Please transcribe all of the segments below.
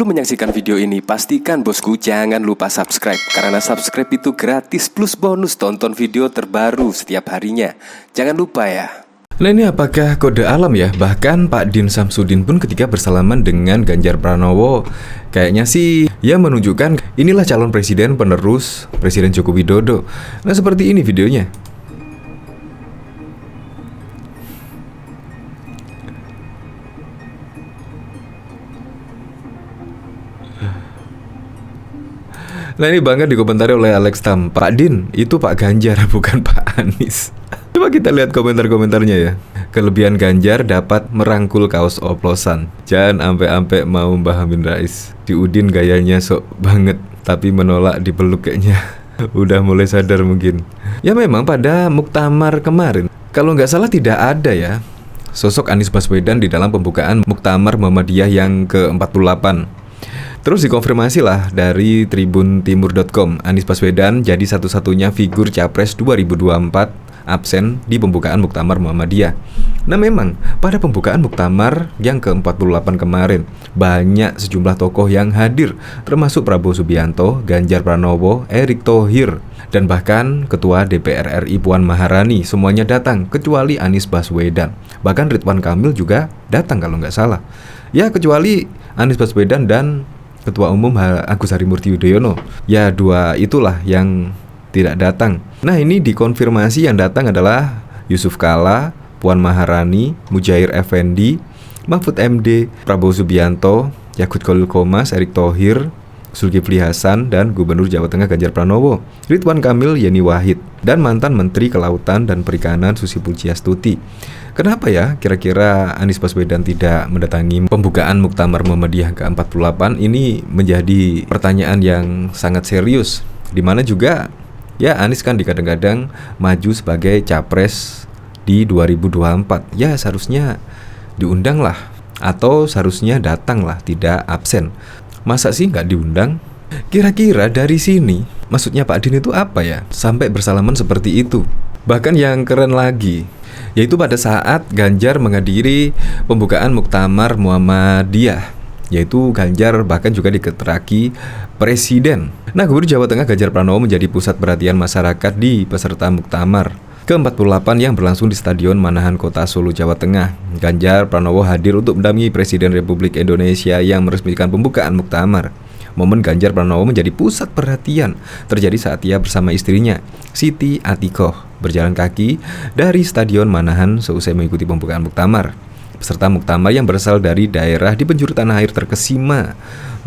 Sebelum menyaksikan video ini, pastikan bosku jangan lupa subscribe. Karena subscribe itu gratis plus bonus tonton video terbaru setiap harinya. Jangan lupa ya. Nah, ini apakah kode alam ya? Bahkan Pak Din Samsudin pun ketika bersalaman dengan Ganjar Pranowo, kayaknya sih ya menunjukkan inilah calon presiden penerus Presiden Joko Widodo. Nah, seperti ini videonya. Nah, ini bangga dikomentari oleh Alex Tam. Pak Din, itu Pak Ganjar, bukan Pak Anies. Coba kita lihat komentar-komentarnya ya. Kelebihan Ganjar dapat merangkul kaos oplosan. Jangan ampe-ampe mau Mbah Amin Rais. Di Udin gayanya sok banget, tapi menolak dipeluk kayaknya. Udah mulai sadar mungkin. Ya memang pada muktamar kemarin, kalau nggak salah tidak ada ya sosok Anies Baswedan di dalam pembukaan muktamar Muhammadiyah yang ke-48. Terus dikonfirmasi lah dari tribuntimur.com, Anies Baswedan jadi satu-satunya figur Capres 2024 absen di pembukaan Muktamar Muhammadiyah. Nah memang, pada pembukaan Muktamar yang ke-48 kemarin, banyak sejumlah tokoh yang hadir, termasuk Prabowo Subianto, Ganjar Pranowo, Erick Thohir, dan bahkan Ketua DPR RI Puan Maharani, semuanya datang, kecuali Anies Baswedan. Bahkan Ridwan Kamil juga datang kalau nggak salah. Ya kecuali Anies Baswedan dan Ketua Umum Agus Harimurti Yudhoyono. Ya dua itulah yang tidak datang. Nah ini dikonfirmasi yang datang adalah Yusuf Kala, Puan Maharani, Mujair Effendi, Mahfud MD, Prabowo Subianto, Yakut Khalil Qomas, Erick Thohir, Zulkifli Hasan, dan Gubernur Jawa Tengah Ganjar Pranowo, Ridwan Kamil, Yeni Wahid, dan mantan Menteri Kelautan dan Perikanan Susi Pujiastuti. Kenapa ya kira-kira Anies Baswedan tidak mendatangi pembukaan Muktamar Muhammadiyah ke-48? Ini menjadi pertanyaan yang sangat serius, dimana juga ya Anies kan dikadang-kadang maju sebagai capres di 2024. Ya seharusnya diundang lah, atau seharusnya datang lah, tidak absen. Masa sih nggak diundang? Kira-kira dari sini maksudnya Pak Din itu apa ya sampai bersalaman seperti itu? Bahkan yang keren lagi, yaitu pada saat Ganjar menghadiri pembukaan Muktamar Muhammadiyah, yaitu Ganjar bahkan juga diketeraki presiden. Nah, Gubernur Jawa Tengah Ganjar Pranowo menjadi pusat perhatian masyarakat di peserta Muktamar ke-48 yang berlangsung di Stadion Manahan Kota Solo, Jawa Tengah. Ganjar Pranowo hadir untuk mendampingi Presiden Republik Indonesia yang meresmikan pembukaan Muktamar. Momen Ganjar Pranowo menjadi pusat perhatian terjadi saat ia bersama istrinya, Siti Atikoh, berjalan kaki dari Stadion Manahan seusai mengikuti pembukaan Muktamar. Peserta Muktamar yang berasal dari daerah di penjuru tanah air terkesima.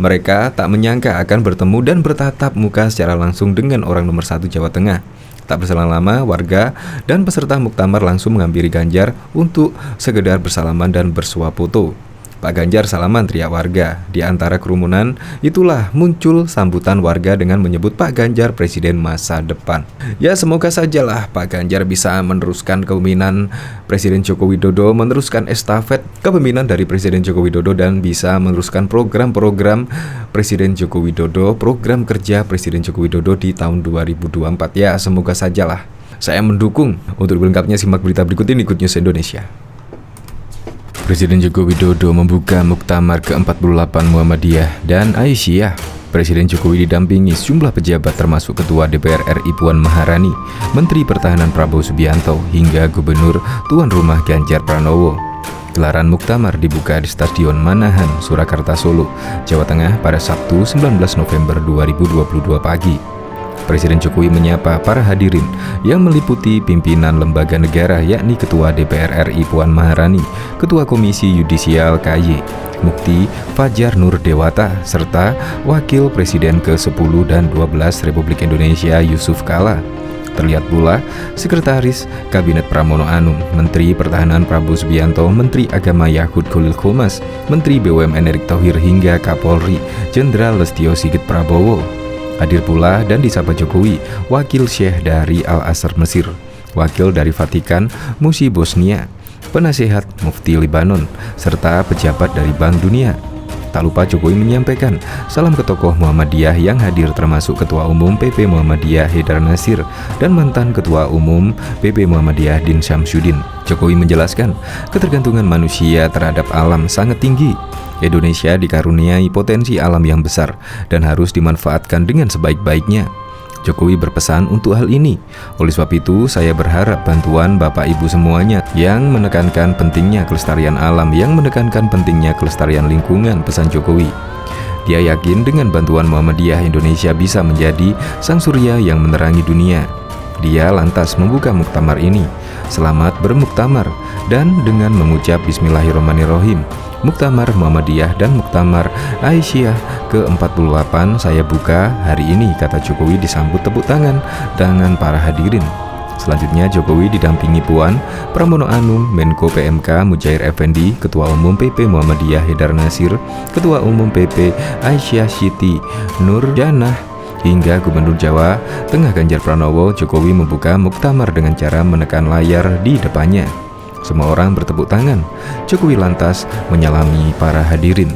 Mereka tak menyangka akan bertemu dan bertatap muka secara langsung dengan orang nomor 1 Jawa Tengah. Tak berselang lama, warga dan peserta Muktamar langsung menghampiri Ganjar untuk sekedar bersalaman dan bersuah foto. Pak Ganjar salaman, teriak warga. Di antara kerumunan itulah muncul sambutan warga dengan menyebut Pak Ganjar presiden masa depan. Ya semoga sajalah Pak Ganjar bisa meneruskan kepemimpinan Presiden Joko Widodo, meneruskan estafet kepemimpinan dari Presiden Joko Widodo, dan bisa meneruskan program-program Presiden Joko Widodo, program kerja Presiden Joko Widodo di tahun 2024. Ya semoga sajalah. Saya mendukung. Untuk lengkapnya simak berita berikut ini, Good News Indonesia. Presiden Joko Widodo membuka Muktamar ke-48 Muhammadiyah dan Aisyah. Presiden Jokowi didampingi sejumlah pejabat termasuk Ketua DPR RI Puan Maharani, Menteri Pertahanan Prabowo Subianto, hingga Gubernur Tuan Rumah Ganjar Pranowo. Gelaran Muktamar dibuka di Stadion Manahan, Surakarta, Solo, Jawa Tengah pada Sabtu 19 November 2022 pagi. Presiden Jokowi menyapa para hadirin yang meliputi pimpinan lembaga negara yakni Ketua DPR RI Puan Maharani, Ketua Komisi Yudisial KY Mukti Fajar Nur Dewata, serta Wakil Presiden ke-10 dan 12 Republik Indonesia Yusuf Kala. Terlihat pula Sekretaris Kabinet Pramono Anung, Menteri Pertahanan Prabowo Subianto, Menteri Agama Yakut Khalil Qomas, Menteri BUMN Erick Thohir, hingga Kapolri Jenderal Listio Sigit Prabowo. Hadir pula dan disapa Jokowi Wakil Syekh dari Al-Azhar Mesir, Wakil dari Vatikan Musi Bosnia, Penasehat Mufti Libanon, serta pejabat dari Bank Dunia. Tak lupa Jokowi menyampaikan salam ke tokoh Muhammadiyah yang hadir termasuk Ketua Umum PP Muhammadiyah Haidar Nasir dan mantan Ketua Umum PP Muhammadiyah Din Syamsuddin. Jokowi menjelaskan ketergantungan manusia terhadap alam sangat tinggi. Indonesia dikaruniai potensi alam yang besar dan harus dimanfaatkan dengan sebaik-baiknya. Jokowi berpesan untuk hal ini. Oleh sebab itu, saya berharap bantuan Bapak Ibu semuanya yang menekankan pentingnya kelestarian alam, yang menekankan pentingnya kelestarian lingkungan, pesan Jokowi. Dia yakin dengan bantuan Muhammadiyah Indonesia bisa menjadi sang surya yang menerangi dunia. Dia lantas membuka muktamar ini. Selamat bermuktamar, dan dengan mengucap Bismillahirrahmanirrahim, Muktamar Muhammadiyah dan Muktamar Aisyah ke-48 saya buka hari ini, kata Jokowi disambut tepuk tangan para hadirin. Selanjutnya Jokowi didampingi Puan Pramono Anung, Menko PMK Mujair Effendi, Ketua Umum PP Muhammadiyah Haidar Nasir, Ketua Umum PP Aisyah Siti Nurjanah, hingga Gubernur Jawa Tengah Ganjar Pranowo. Jokowi membuka muktamar dengan cara menekan layar di depannya. Semua orang bertepuk tangan. Jokowi lantas menyalami para hadirin.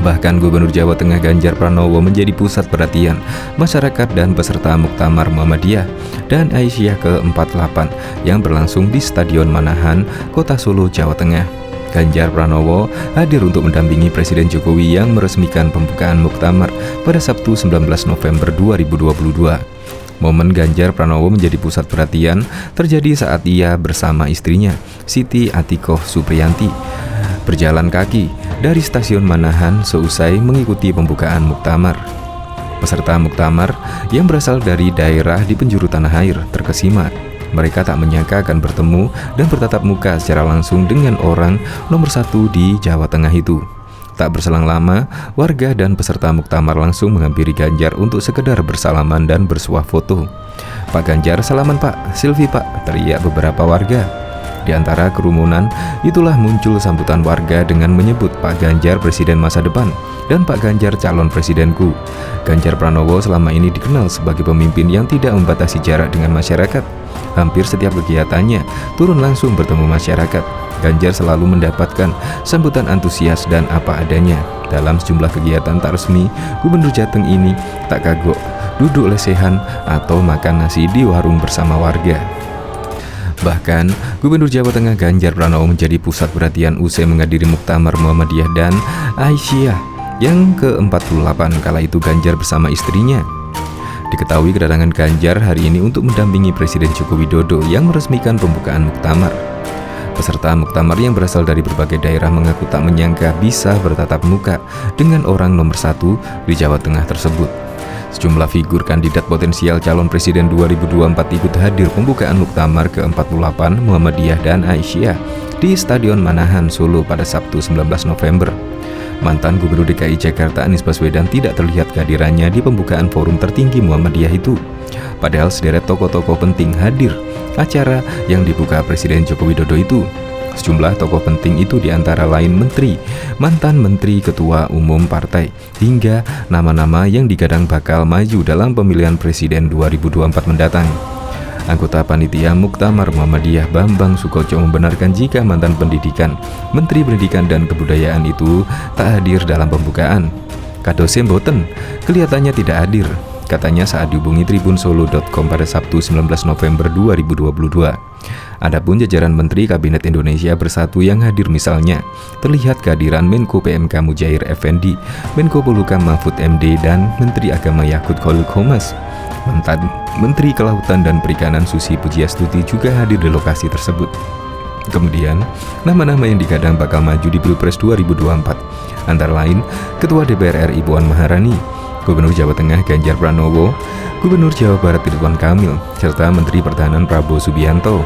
Bahkan Gubernur Jawa Tengah Ganjar Pranowo menjadi pusat perhatian masyarakat dan peserta Muktamar Muhammadiyah dan Aisyah ke-48 yang berlangsung di Stadion Manahan, Kota Solo, Jawa Tengah. Ganjar Pranowo hadir untuk mendampingi Presiden Jokowi yang meresmikan pembukaan Muktamar pada Sabtu 19 November 2022. Momen Ganjar Pranowo menjadi pusat perhatian terjadi saat ia bersama istrinya, Siti Atikoh Supriyanti, berjalan kaki dari stasiun Manahan seusai mengikuti pembukaan muktamar. Peserta muktamar yang berasal dari daerah di penjuru tanah air terkesima. Mereka tak menyangka akan bertemu dan bertatap muka secara langsung dengan orang nomor 1 di Jawa Tengah itu. Tak berselang lama, warga dan peserta muktamar langsung menghampiri Ganjar untuk sekedar bersalaman dan bersuah foto. Pak Ganjar, salaman Pak, selfie Pak, teriak beberapa warga. Di antara kerumunan, itulah muncul sambutan warga dengan menyebut Pak Ganjar presiden masa depan dan Pak Ganjar calon presidenku. Ganjar Pranowo selama ini dikenal sebagai pemimpin yang tidak membatasi jarak dengan masyarakat. Hampir setiap kegiatannya turun langsung bertemu masyarakat. Ganjar selalu mendapatkan sambutan antusias dan apa adanya. Dalam sejumlah kegiatan tak resmi, Gubernur Jateng ini tak kagok duduk lesehan atau makan nasi di warung bersama warga. Bahkan, Gubernur Jawa Tengah Ganjar Pranowo menjadi pusat perhatian usai menghadiri Muktamar Muhammadiyah dan Aisyah yang ke-48. Kala itu Ganjar bersama istrinya. Diketahui kedatangan Ganjar hari ini untuk mendampingi Presiden Joko Widodo yang meresmikan pembukaan muktamar. Peserta muktamar yang berasal dari berbagai daerah mengaku tak menyangka bisa bertatap muka dengan orang nomor 1 di Jawa Tengah tersebut. Sejumlah figur kandidat potensial calon presiden 2024 ikut hadir pembukaan muktamar ke-48 Muhammadiyah dan Aisyah di Stadion Manahan, Solo pada Sabtu 19 November. Mantan Gubernur DKI Jakarta Anies Baswedan tidak terlihat kehadirannya di pembukaan forum tertinggi Muhammadiyah itu. Padahal sederet tokoh-tokoh penting hadir acara yang dibuka Presiden Joko Widodo itu. Sejumlah tokoh penting itu diantara lain menteri, mantan menteri, ketua umum partai, hingga nama-nama yang digadang bakal maju dalam pemilihan presiden 2024 mendatang. Anggota panitia Muktamar Muhammadiyah Bambang Sukoco membenarkan jika mantan pendidikan, Menteri Pendidikan dan Kebudayaan itu tak hadir dalam pembukaan. Kadose mboten, kelihatannya tidak hadir, katanya saat dihubungi tribunsolo.com pada Sabtu 19 November 2022. Adapun jajaran Menteri Kabinet Indonesia Bersatu yang hadir misalnya, terlihat kehadiran Menko PMK Mujair Effendi, Menko Polhukam Mahfud MD, dan Menteri Agama Yakut Khalil Qomas. Mantan Menteri Kelautan dan Perikanan Susi Pujiastuti juga hadir di lokasi tersebut. Kemudian, nama-nama yang digadang bakal maju di Pilpres 2024 antara lain Ketua DPR RI Puan Maharani, Gubernur Jawa Tengah Ganjar Pranowo, Gubernur Jawa Barat Ridwan Kamil, serta Menteri Pertahanan Prabowo Subianto.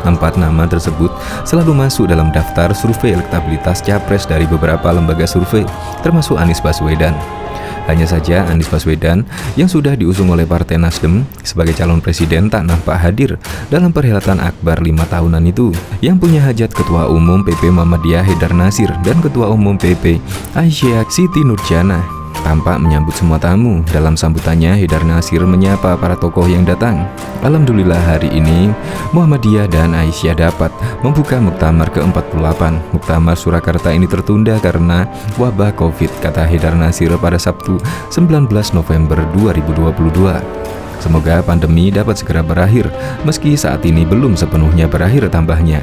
4 nama tersebut selalu masuk dalam daftar survei elektabilitas capres dari beberapa lembaga survei, termasuk Anies Baswedan. Hanya saja Anies Baswedan yang sudah diusung oleh Partai Nasdem sebagai calon presiden tak nampak hadir dalam perhelatan akbar 5 tahunan itu. Yang punya hajat Ketua Umum PP Muhammadiyah Haidar Nasir dan Ketua Umum PP Aisyah Siti Nurjanah. tampak menyambut semua tamu. Dalam sambutannya, Haidar Nasir menyapa para tokoh yang datang. Alhamdulillah hari ini Muhammadiyah dan Aisyah dapat membuka Muktamar ke-48. Muktamar Surakarta ini tertunda karena wabah Covid, kata Haidar Nasir pada Sabtu 19 November 2022. Semoga pandemi dapat segera berakhir, meski saat ini belum sepenuhnya berakhir, tambahnya.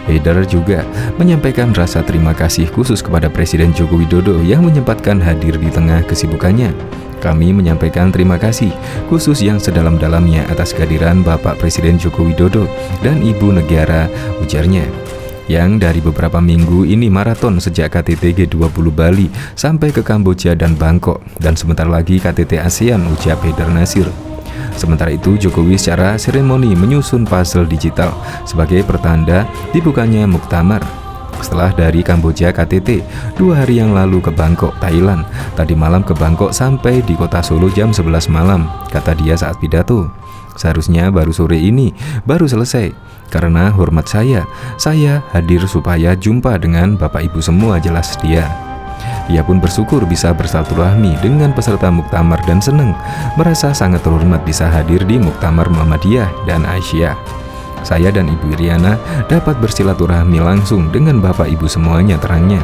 Haidar juga menyampaikan rasa terima kasih khusus kepada Presiden Joko Widodo yang menyempatkan hadir di tengah kesibukannya. Kami menyampaikan terima kasih khusus yang sedalam-dalamnya atas kehadiran Bapak Presiden Joko Widodo dan Ibu Negara, ujarnya. Yang dari beberapa minggu ini maraton sejak KTT G20 Bali sampai ke Kamboja dan Bangkok, dan sebentar lagi KTT ASEAN, ujar Haidar Nasir. Sementara itu, Jokowi secara seremoni menyusun puzzle digital sebagai pertanda dibukanya Muktamar. Setelah dari Kamboja KTT 2 hari yang lalu ke Bangkok, Thailand, tadi malam ke Bangkok sampai di kota Solo jam 11 malam, kata dia saat pidato. Seharusnya baru sore ini baru selesai. Karena hormat saya hadir supaya jumpa dengan Bapak Ibu semua, jelas dia. Ia pun bersyukur bisa bersilaturahmi dengan peserta Muktamar dan senang, merasa sangat terhormat bisa hadir di Muktamar Muhammadiyah dan Aisyah. Saya dan Ibu Iriana dapat bersilaturahmi langsung dengan Bapak Ibu semuanya, terangnya.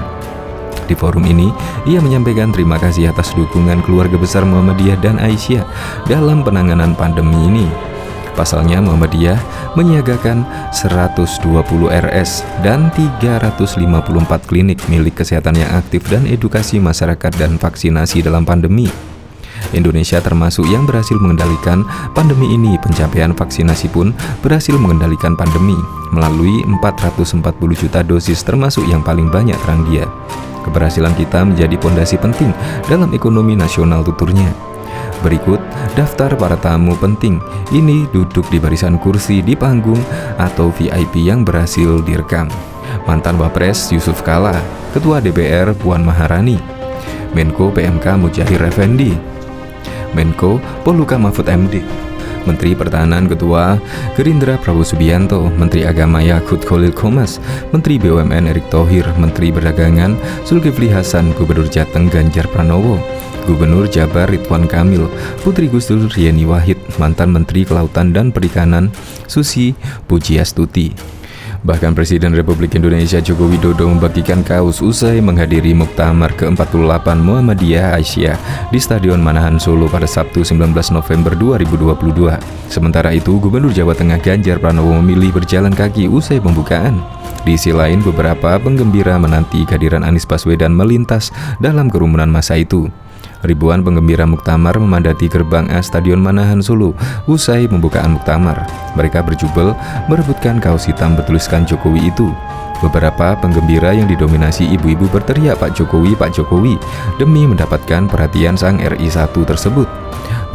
Di forum ini, ia menyampaikan terima kasih atas dukungan keluarga besar Muhammadiyah dan Aisyah dalam penanganan pandemi ini. Pasalnya Muhammadiyah menyiagakan 120 RS dan 354 klinik milik kesehatan yang aktif dan edukasi masyarakat dan vaksinasi dalam pandemi. Indonesia termasuk yang berhasil mengendalikan pandemi ini. Pencapaian vaksinasi pun berhasil mengendalikan pandemi melalui 440 juta dosis, termasuk yang paling banyak, terang dia. Keberhasilan kita menjadi fondasi penting dalam ekonomi nasional, tuturnya. Berikut daftar para tamu penting ini duduk di barisan kursi di panggung atau VIP yang berhasil direkam. Mantan Wapres Yusuf Kala, Ketua DPR Puan Maharani, Menko PMK Mujahir Effendi, Menko Polhukam Mahfud MD, Menteri Pertahanan Ketua Gerindra Prabowo Subianto, Menteri Agama Yakut Khalil Qomas, Menteri BUMN Erick Thohir, Menteri Perdagangan Zulkifli Hasan, Gubernur Jateng Ganjar Pranowo, Gubernur Jabar Ridwan Kamil, Putri Gus Dur Yeni Wahid, mantan Menteri Kelautan dan Perikanan Susi Pujiastuti. Bahkan Presiden Republik Indonesia Joko Widodo membagikan kaos usai menghadiri Muktamar ke-48 Muhammadiyah Aisyah di Stadion Manahan Solo pada Sabtu 19 November 2022. Sementara itu, Gubernur Jawa Tengah Ganjar Pranowo memilih berjalan kaki usai pembukaan. Di sisi lain, beberapa penggembira menanti kehadiran Anies Baswedan melintas dalam kerumunan massa itu. Ribuan penggembira Muktamar memadati gerbang A Stadion Manahan Solo usai pembukaan Muktamar. Mereka berjubel merebutkan kaos hitam bertuliskan Jokowi itu. Beberapa penggembira yang didominasi ibu-ibu berteriak Pak Jokowi demi mendapatkan perhatian sang RI 1 tersebut.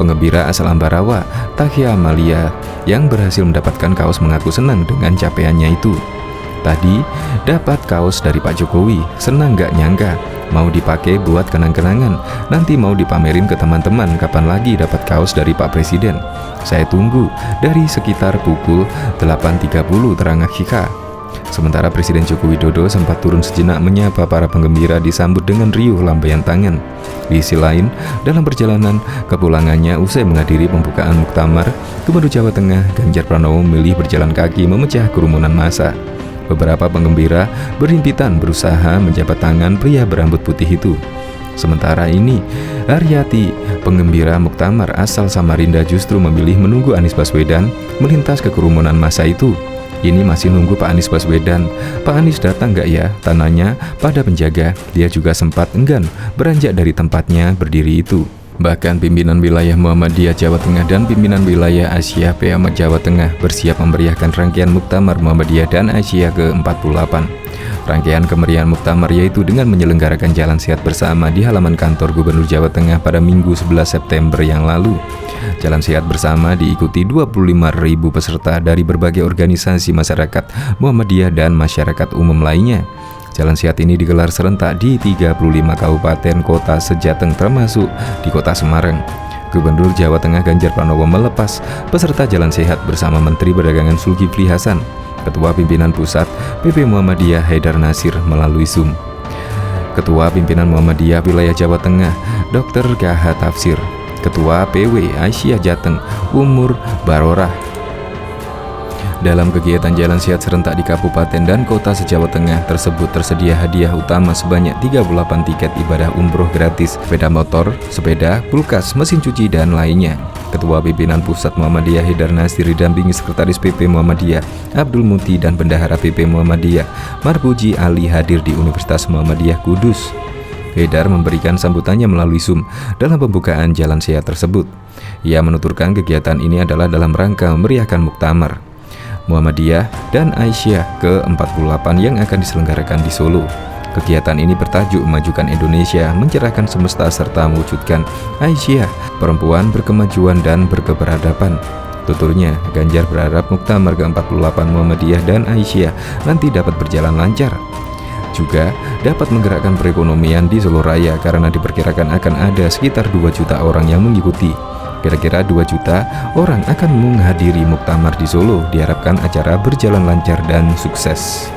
Penggembira asal Ambarawa, Takia Amalia, yang berhasil mendapatkan kaos mengaku senang dengan capaiannya itu. Tadi dapat kaos dari Pak Jokowi, senang gak nyangka, mau dipakai buat kenang-kenangan, nanti mau dipamerin ke teman-teman kapan lagi dapat kaos dari Pak Presiden. Saya tunggu dari sekitar pukul 8.30, terang Akika. Sementara Presiden Joko Widodo sempat turun sejenak menyapa para penggembira disambut dengan riuh lambaian tangan. Di sisi lain, dalam perjalanan kepulangannya usai menghadiri pembukaan Muktamar, Gubernur Jawa Tengah Ganjar Pranowo memilih berjalan kaki memecah kerumunan massa. Beberapa penggembira berhimpitan berusaha menjabat tangan pria berambut putih itu. Sementara ini, Haryati, penggembira Muktamar asal Samarinda, justru memilih menunggu Anies Baswedan melintas ke kerumunan massa itu. Ini masih nunggu Pak Anies Baswedan. Pak Anies datang nggak ya? Tananya pada penjaga. Dia juga sempat enggan beranjak dari tempatnya berdiri itu. Bahkan pimpinan wilayah Muhammadiyah Jawa Tengah dan pimpinan wilayah Asia PMA Jawa Tengah bersiap memeriahkan rangkaian Muktamar Muhammadiyah dan Aisyah ke-48. Rangkaian kemeriahan Muktamar yaitu dengan menyelenggarakan jalan sehat bersama di halaman kantor Gubernur Jawa Tengah pada Minggu 11 September yang lalu. Jalan sehat bersama diikuti 25.000 peserta dari berbagai organisasi masyarakat Muhammadiyah dan masyarakat umum lainnya. Jalan sehat ini digelar serentak di 35 kabupaten kota sejateng termasuk di kota Semarang. Gubernur Jawa Tengah Ganjar Pranowo melepas peserta jalan sehat bersama Menteri Perdagangan Zulkifli Hasan, Ketua Pimpinan Pusat PP Muhammadiyah Haidar Nasir melalui Zoom. Ketua Pimpinan Muhammadiyah Wilayah Jawa Tengah, Dr. KH Tafsir. Ketua PW Aisyah Jateng, Umur Barorah. Dalam kegiatan jalan sehat serentak di kabupaten dan kota se-Jawa Tengah tersebut tersedia hadiah utama sebanyak 38 tiket ibadah umroh gratis, sepeda motor, sepeda, kulkas, mesin cuci, dan lainnya. Ketua Pimpinan Pusat Muhammadiyah Haidar Nasir didampingi Sekretaris PP Muhammadiyah Abdul Muti dan Bendahara PP Muhammadiyah Marbuji Ali hadir di Universitas Muhammadiyah Kudus. Haidar memberikan sambutannya melalui Zoom dalam pembukaan jalan sehat tersebut. Ia menuturkan kegiatan ini adalah dalam rangka memeriahkan Muktamar Muhammadiyah dan Aisyah ke-48 yang akan diselenggarakan di Solo. Kegiatan ini bertajuk Memajukan Indonesia, Mencerahkan Semesta serta Mewujudkan Aisyah, Perempuan Berkemajuan dan Berkeberadaban. Tuturnya, Ganjar berharap Muktamar ke-48 Muhammadiyah dan Aisyah nanti dapat berjalan lancar. Juga dapat menggerakkan perekonomian di Solo Raya karena diperkirakan akan ada sekitar 2 juta orang yang mengikuti. Kira-kira 2 juta orang akan menghadiri Muktamar di Solo. Diharapkan acara berjalan lancar dan sukses.